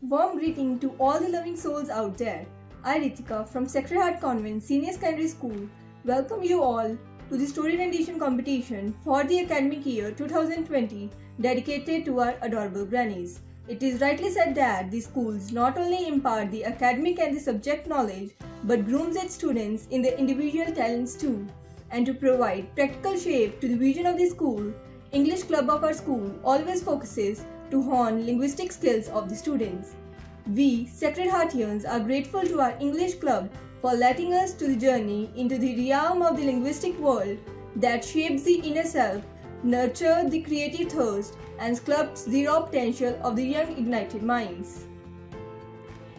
Warm greeting to all the loving souls out there. I, Ritika from Sacred Heart Convent Senior Secondary School, welcome you all to the story rendition competition for the academic year 2020 dedicated to our adorable grannies. It is rightly said that the schools not only impart the academic and the subject knowledge but grooms its students in their individual talents too. And to provide practical shape to the vision of the school, English Club of our school always focuses to hone linguistic skills of the students. We, Sacred Heartians, are grateful to our English Club for letting us to the journey into the realm of the linguistic world that shapes the inner self, nurtures the creative thirst, and sculpts the raw potential of the young ignited minds.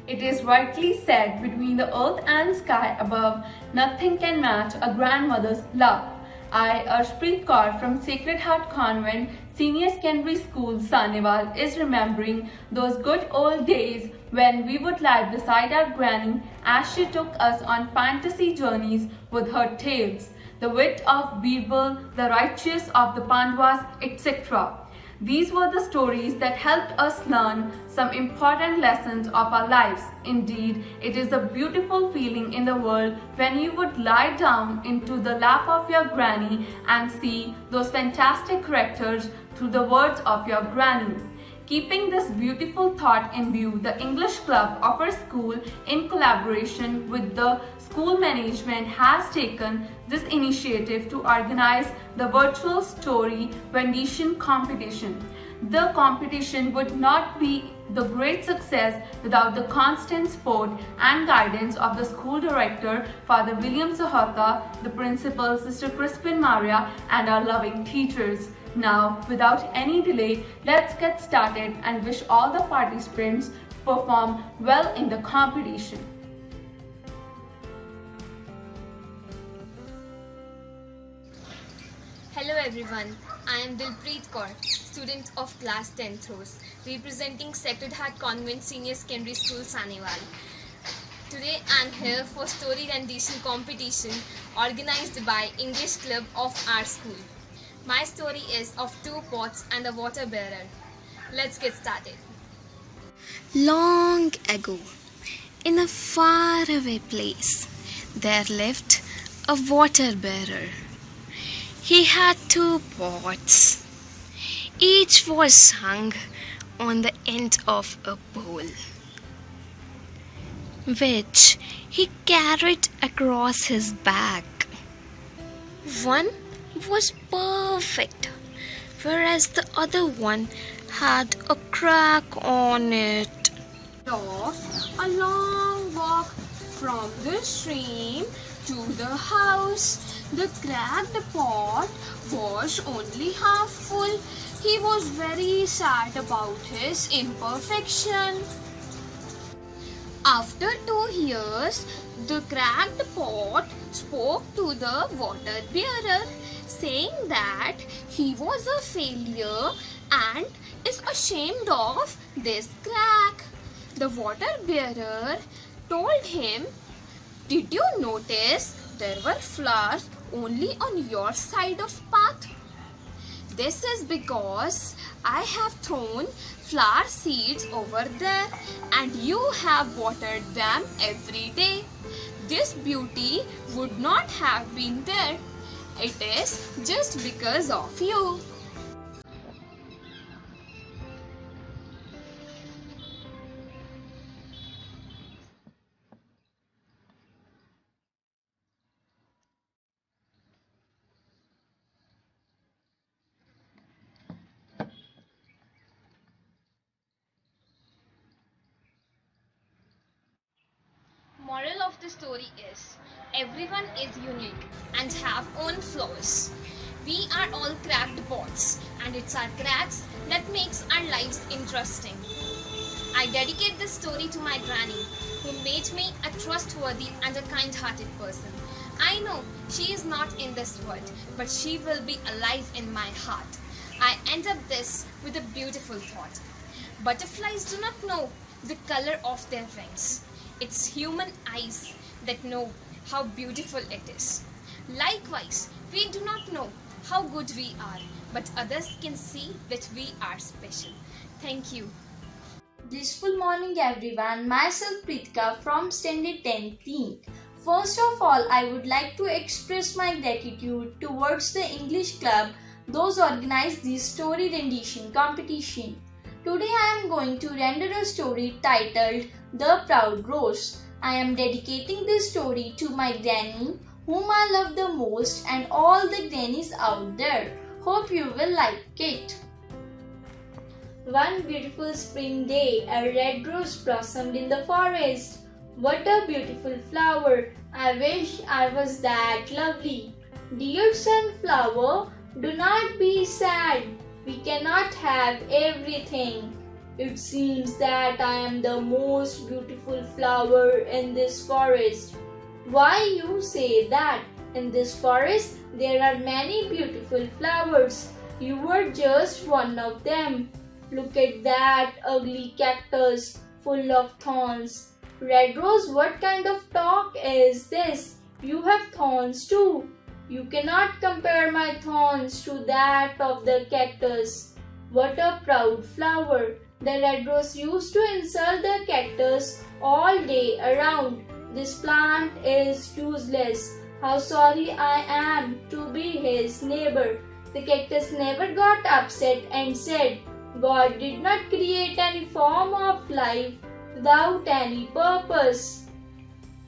It is rightly said, between the earth and sky above, nothing can match a grandmother's love. I, Arshpreet Kaur from Sacred Heart Convent Senior Secondary School, Sahnewal, is remembering those good old days when we would lie beside our granny as she took us on fantasy journeys with her tales, the wit of Birbal, the righteous of the Pandavas, etc. These were the stories that helped us learn some important lessons of our lives. Indeed, it is a beautiful feeling in the world when you would lie down into the lap of your granny and see those fantastic characters through the words of your granny. Keeping this beautiful thought in view, the English Club of our school, in collaboration with the school management, has taken this initiative to organize the virtual story rendition competition. The competition would not be the great success without the constant support and guidance of the school director, Father William Sahota, the principal, Sister Crispin Maria, and our loving teachers. Now, without any delay, let's get started and wish all the participants to perform well in the competition. Hello everyone, I am Dilpreet Kaur, student of class 10th Rose, representing Sacred Heart Convent Senior Secondary School, Sahnewal. Today I am here for story rendition competition organized by English Club of our school. My story is of two pots and a water bearer. Let's get started. Long ago, in a faraway place, there lived a water bearer. He had two pots. Each was hung on the end of a bowl, which he carried across his back. One was perfect, whereas the other one had a crack on it. Of a long walk from the stream to the house. The cracked pot was only half full. He was very sad about his imperfection. After 2 years, the cracked pot spoke to the water bearer, saying that he was a failure and is ashamed of this crack. The water bearer told him, "Did you notice there were flowers only on your side of path? This is because I have thrown flower seeds over there and you have watered them every day. This beauty would not have been there. It is just because of you." Moral of the story is, everyone is unique and have own flaws. We are all cracked pots, and it's our cracks that makes our lives interesting. I dedicate this story to my granny, who made me a trustworthy and a kind-hearted person. I know she is not in this world, but she will be alive in my heart. I end up this with a beautiful thought. Butterflies do not know the color of their wings. It's human eyes that know how beautiful it is. Likewise, we do not know how good we are, but others can see that we are special. Thank you. Blissful morning everyone, myself Pritika from Standard 10th. First of all, I would like to express my gratitude towards the English Club, those organized this story rendition competition. Today I am going to render a story titled The Proud Rose. I am dedicating this story to my granny, whom I love the most, and all the grannies out there. Hope you will like it. One beautiful spring day, a red rose blossomed in the forest. What a beautiful flower! I wish I was that lovely. Dear sunflower, do not be sad. We cannot have everything. It seems that I am the most beautiful flower in this forest. Why you say that? In this forest, there are many beautiful flowers. You were just one of them. Look at that ugly cactus full of thorns. Red Rose, what kind of talk is this? You have thorns too. You cannot compare my thorns to that of the cactus. What a proud flower. The Red Rose used to insult the cactus all day around. This plant is useless. How sorry I am to be his neighbor. The cactus never got upset and said, God did not create any form of life without any purpose.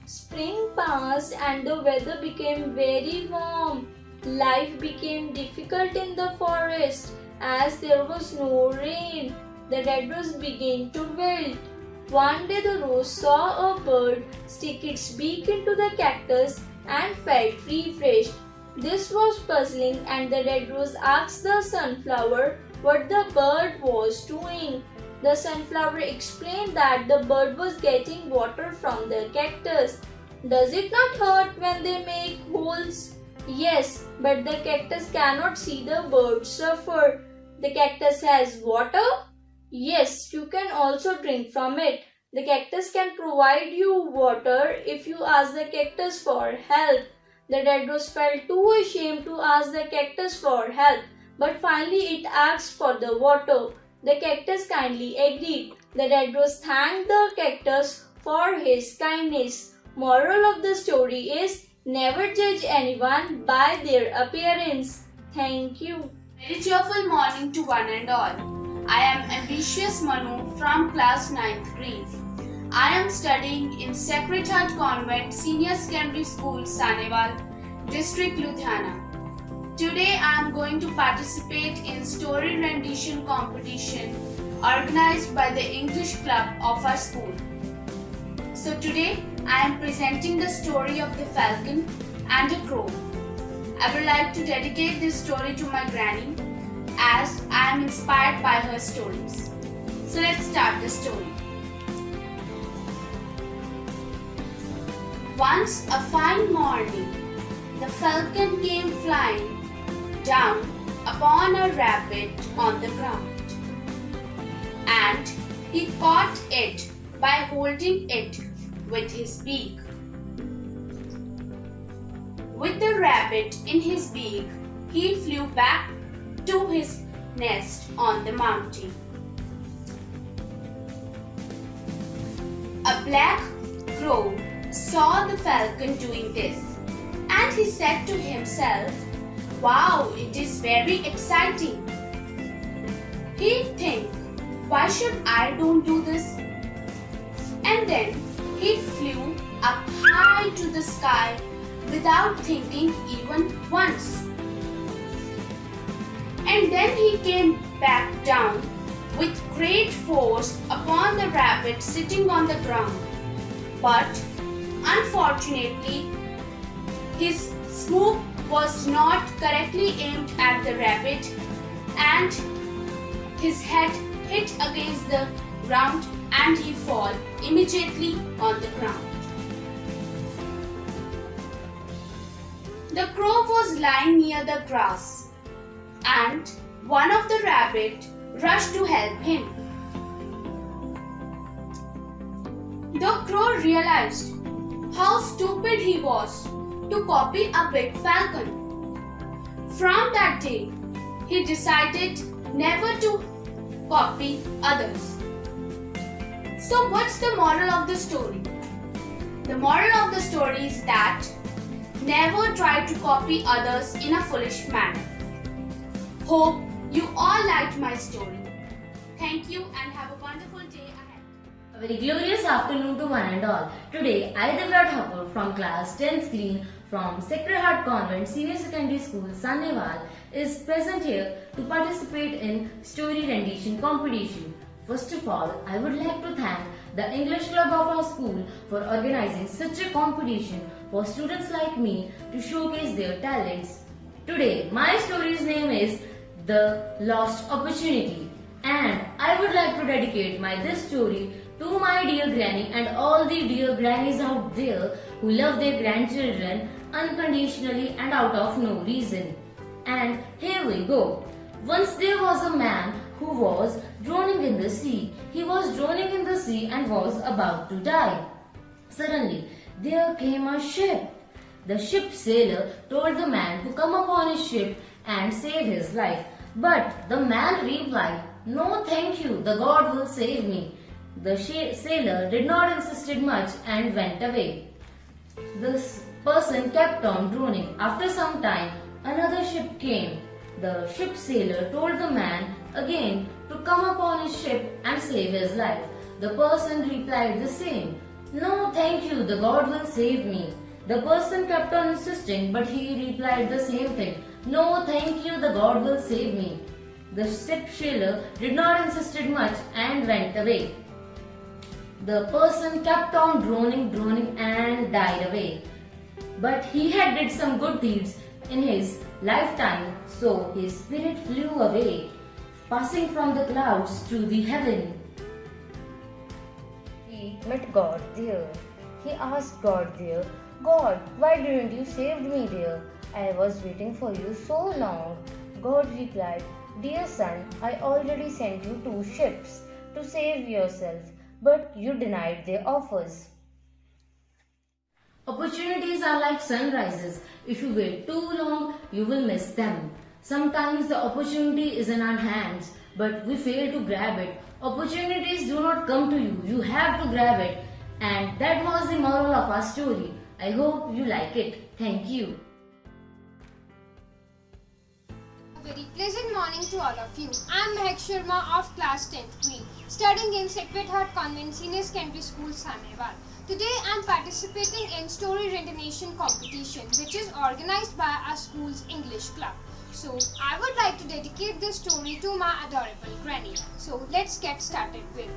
Spring passed and the weather became very warm. Life became difficult in the forest as there was no rain. The red rose began to wilt. One day the rose saw a bird stick its beak into the cactus and felt refreshed. This was puzzling and the red rose asked the sunflower what the bird was doing. The sunflower explained that the bird was getting water from the cactus. Does it not hurt when they make holes? Yes, but the cactus cannot see the bird suffer. The cactus has water? Yes, you can also drink from it. The cactus can provide you water if you ask the cactus for help. The red rose felt too ashamed to ask the cactus for help, but finally it asked for the water. The cactus kindly agreed. The red rose thanked the cactus for his kindness. Moral of the story is never judge anyone by their appearance. Thank you. Very cheerful morning to one and all. I am Ambitious Manu from class 9th grade. I am studying in Sacred Heart Convent Senior Secondary School, Sahnewal, District Ludhiana. Today I am going to participate in story rendition competition organized by the English Club of our school. So today I am presenting the story of the falcon and a crow. I would like to dedicate this story to my granny as I am inspired by her stories. So let's start the story. Once a fine morning, the falcon came flying down upon a rabbit on the ground, and he caught it by holding it with his beak. With the rabbit in his beak, he flew back to his nest on the mountain. A black crow saw the falcon doing this, and he said to himself, "Wow, it is very exciting." He'd think, "Why should I don't do this?" And then he flew up high to the sky without thinking even once. And then he came back down with great force upon the rabbit sitting on the ground. But unfortunately, his swoop was not correctly aimed at the rabbit and his head hit against the ground and he fell immediately on the ground. The crow was lying near the grass and one of the rabbit rushed to help him. The crow realized how stupid he was to copy a big falcon. From that day, he decided never to copy others. So what's the moral of the story? The moral of the story is that never try to copy others in a foolish manner. Hope you all liked my story. Thank you and have a wonderful day ahead. A very glorious afternoon to one and all. Today, I, Devrat Thakur from class 10th Clean from Sacred Heart Convent Senior Secondary School, Sahnewal, is present here to participate in story rendition competition. First of all, I would like to thank the English Club of our school for organizing such a competition for students like me to showcase their talents. Today, my story's name is The Lost Opportunity, and I would like to dedicate this story to my dear granny and all the dear grannies out there who love their grandchildren unconditionally and out of no reason. And here we go. Once there was a man who was drowning in the sea. He was drowning in the sea and was about to die. Suddenly, there came a ship. The ship's sailor told the man to come upon his ship and save his life. But the man replied, "No, thank you, the God will save me." The sailor did not insist much and went away. This person kept on drowning. After some time, another ship came. The ship's sailor told the man again to come upon his ship and save his life. The person replied the same. "No, thank you, the God will save me." The person kept on insisting, but he replied the same thing. "No, thank you, the God will save me." The ship sailor did not insist much and went away. The person kept on droning and died away. But he had did some good deeds in his lifetime, so his spirit flew away, passing from the clouds to the heaven. He met God there. He asked God there, "God, why didn't you save me there? I was waiting for you so long." God replied, "Dear son, I already sent you 2 ships to save yourself, but you denied their offers." Opportunities are like sunrises. If you wait too long, you will miss them. Sometimes the opportunity is in our hands, but we fail to grab it. Opportunities do not come to you. You have to grab it. And that was the moral of our story. I hope you like it. Thank you. A very pleasant morning to all of you. I am Mehak Sharma of class 10th B, studying in Sacred Heart Convent Senior Secondary School, Sahnewal. Today I am participating in story rendition competition, which is organized by our school's English club. So I would like to dedicate this story to my adorable granny. So let's get started with.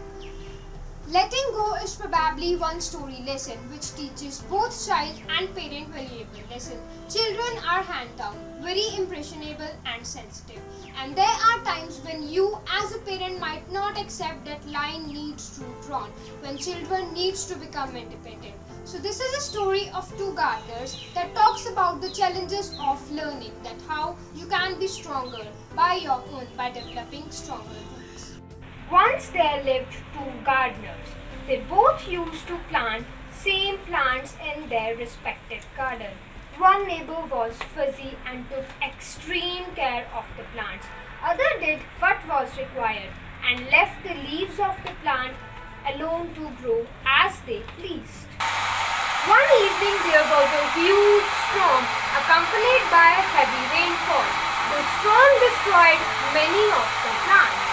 Letting go is probably one story lesson which teaches both child and parent valuable lesson. Children are hand down, very impressionable and sensitive. And there are times when you as a parent might not accept that line needs to be drawn, when children needs to become independent. So this is a story of 2 gardeners that talks about the challenges of learning, that how you can be stronger by your own by developing stronger roots. Once there lived 2 gardeners. They both used to plant same plants in their respective garden. One neighbor was fussy and took extreme care of the plants. Other did what was required and left the leaves of the plant alone to grow as they pleased. One evening there was a huge storm accompanied by a heavy rainfall. The storm destroyed many of the plants.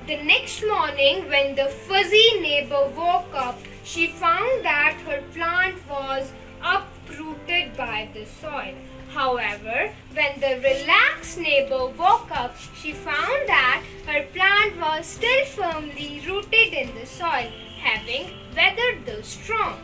The next morning, when the fuzzy neighbor woke up, she found that her plant was uprooted by the soil. However, when the relaxed neighbor woke up, she found that her plant was still firmly rooted in the soil, having weathered the storm.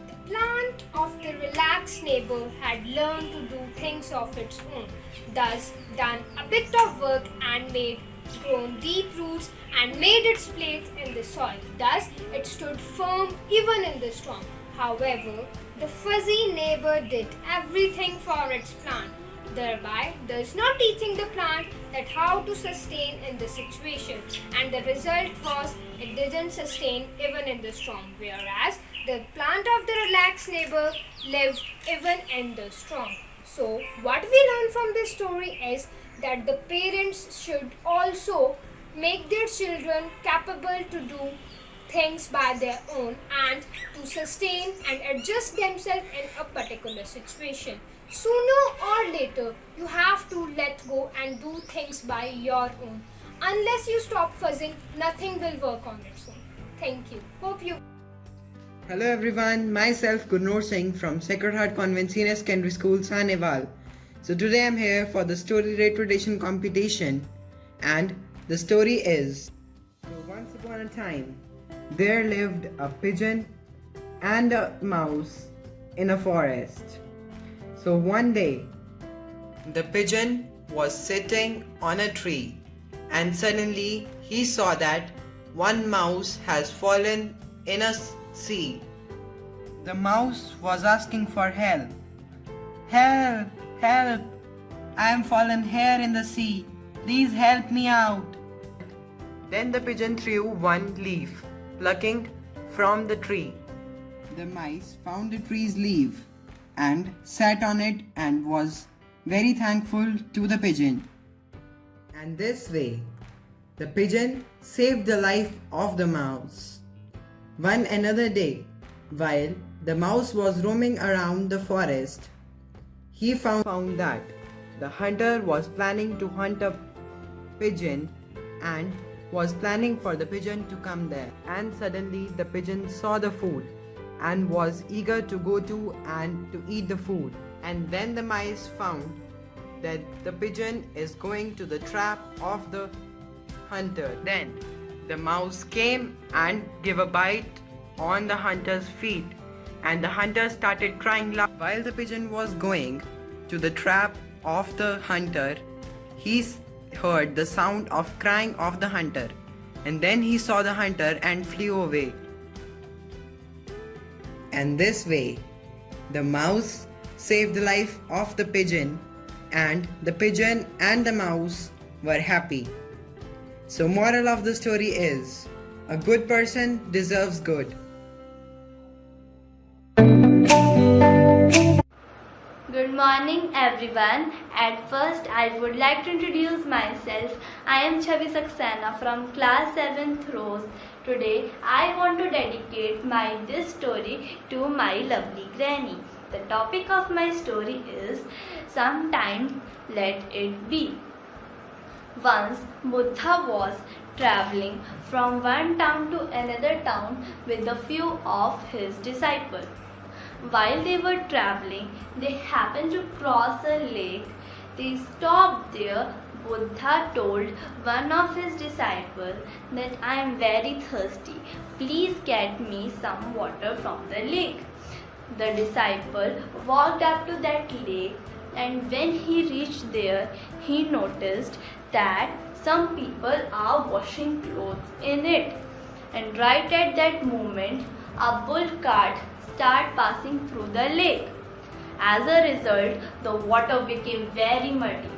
The plant of the relaxed neighbor had learned to do things of its own, thus done a bit of work and grown deep roots and made its place in the soil. Thus, it stood firm even in the storm. However, the fuzzy neighbor did everything for its plant, thereby thus not teaching the plant that how to sustain in the situation, and the result was it didn't sustain even in the storm, whereas the plant of the relaxed neighbor lived even in the storm. So, what we learn from this story is that the parents should also make their children capable to do things by their own and to sustain and adjust themselves in a particular situation. Sooner or later, you have to let go and do things by your own. Unless you stop fuzzing, nothing will work on its own. Thank you. Hope you. Hello everyone, myself Gurnur Singh from Sacred Heart Convent Senior Secondary School, Saneval. So today I'm here for the story recitation competition, and the story is: once upon a time, there lived a pigeon and a mouse in a forest. So one day, the pigeon was sitting on a tree, and suddenly he saw that one mouse has fallen in a sea. The mouse was asking for help. Help! Help! I am fallen here in the sea. Please help me out. Then the pigeon threw one leaf, plucking from the tree. The mice found the tree's leaf and sat on it and was very thankful to the pigeon. And this way, the pigeon saved the life of the mouse. One another day, while the mouse was roaming around the forest, he found that the hunter was planning to hunt a pigeon and was planning for the pigeon to come there. And suddenly the pigeon saw the food and was eager to go to and to eat the food. And then the mice found that the pigeon is going to the trap of the hunter. Then the mouse came and gave a bite on the hunter's feet, and the hunter started crying loud. While the pigeon was going to the trap of the hunter, he heard the sound of crying of the hunter, and then he saw the hunter and flew away. And this way, the mouse saved the life of the pigeon, and the pigeon and the mouse were happy. So moral of the story is, a good person deserves good. Good morning everyone. At first I would like to introduce myself. I am Chavi Saxena from class 7th Rose. Today I want to dedicate this story to my lovely granny. The topic of my story is Sometimes Let It Be. Once Buddha was traveling from one town to another town with a few of his disciples. While they were traveling, they happened to cross a lake. They stopped there. Buddha told one of his disciples that I am very thirsty. Please get me some water from the lake. The disciple walked up to that lake, and when he reached there, he noticed that some people are washing clothes in it. And right at that moment, a bull cart started passing through the lake. As a result, the water became very muddy.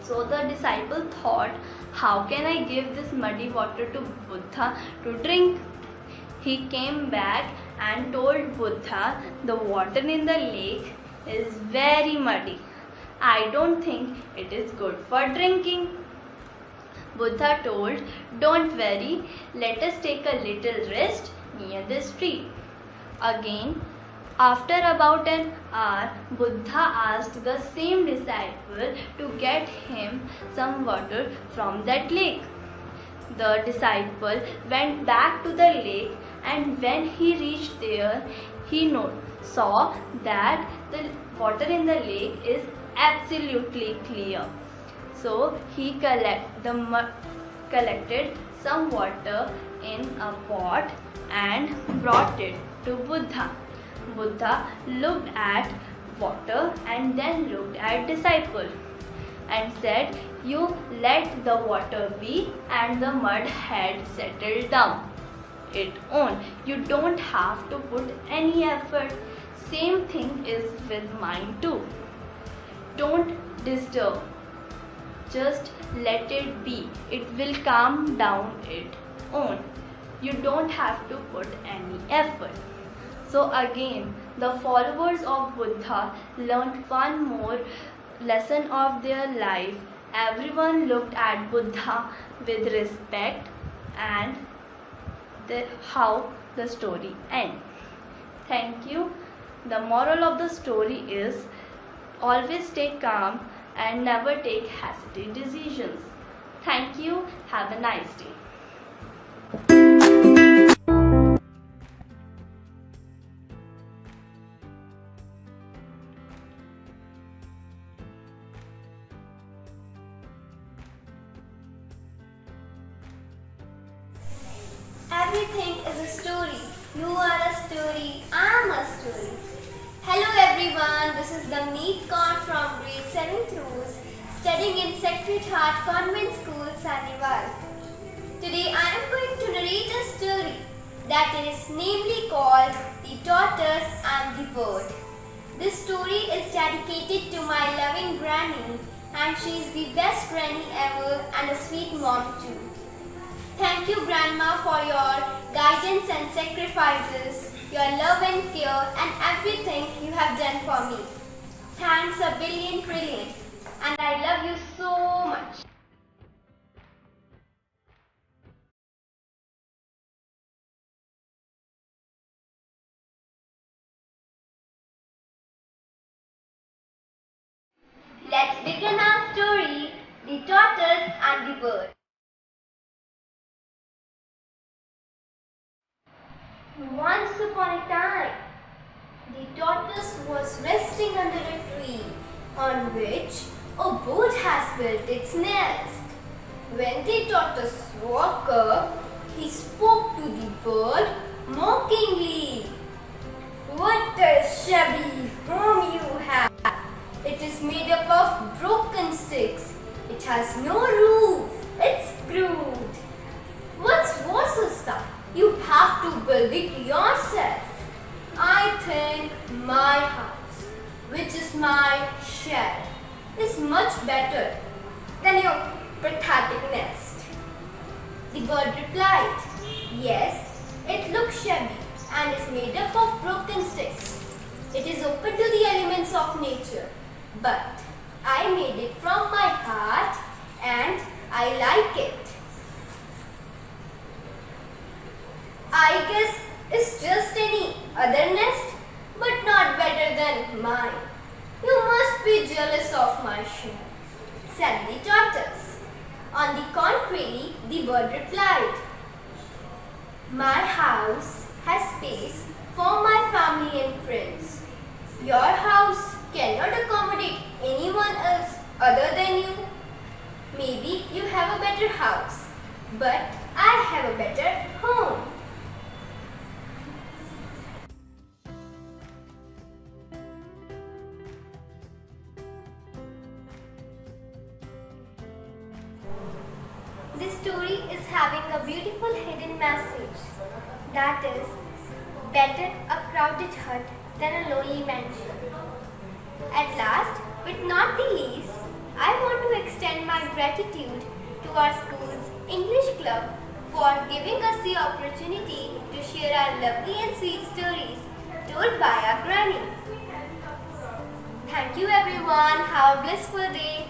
So the disciple thought, how can I give this muddy water to Buddha to drink? He came back and told Buddha, the water in the lake is very muddy. I don't think it is good for drinking. Buddha told, don't worry, let us take a little rest near this tree. Again, after about an hour, Buddha asked the same disciple to get him some water from that lake. The disciple went back to the lake, and when he reached there, he saw that the water in the lake is absolutely clear. So he collected some water in a pot and brought it to Buddha. Buddha looked at water and then looked at disciple and said, you let the water be, and the mud had settled down its own. You don't have to put any effort. Same thing is with mine too. Don't disturb. Just let it be. It will calm down its own. You don't have to put any effort. So again, the followers of Buddha learned one more lesson of their life. Everyone looked at Buddha with respect, and how the story ends. Thank you. The moral of the story is always stay calm and never take hasty decisions. Thank you. Have a nice day. Everything is a story. You are a story. I am a story. Hello everyone. This is the Meet Kaur from grade 7th Rose, studying in Sacred Heart Convent School, Saneval. Today I am going to narrate a story that is namely called The Tortoise and the Bird. This story is dedicated to my loving granny, and she is the best granny ever and a sweet mom too. Thank you, Grandma, for your guidance and sacrifices, your love and care, and everything you have done for me. Thanks a billion trillion, and I love you so much. Let's begin our story, The Tortoise and the Bird. Once upon a time, the tortoise was resting under a tree on which a bird has built its nest. When the tortoise woke up, he spoke to the bird mockingly. "What a shabby home you have! It is made up of broken sticks. It has no roof. It's crude. What's worse is that you have to build it yourself. I think my house, which is my shed, is much better than your pathetic nest." The bird replied, "Yes, it looks shabby and is made up of broken sticks. It is open to the elements of nature, but I made it from my heart and I like it. I guess it's just any other nest, but not better than mine. You must be jealous of my share," said the tortoise. On the contrary, the bird replied, "My house has space for my family and friends. Your house cannot accommodate anyone else other than you. Maybe you have a better house, but I have a better home." This story is having a beautiful hidden message. That is, better a crowded hut than a lonely mansion. At last, but not the least, I want to extend my gratitude to our school's English club for giving us the opportunity to share our lovely and sweet stories told by our granny. Thank you everyone. Have a blissful day.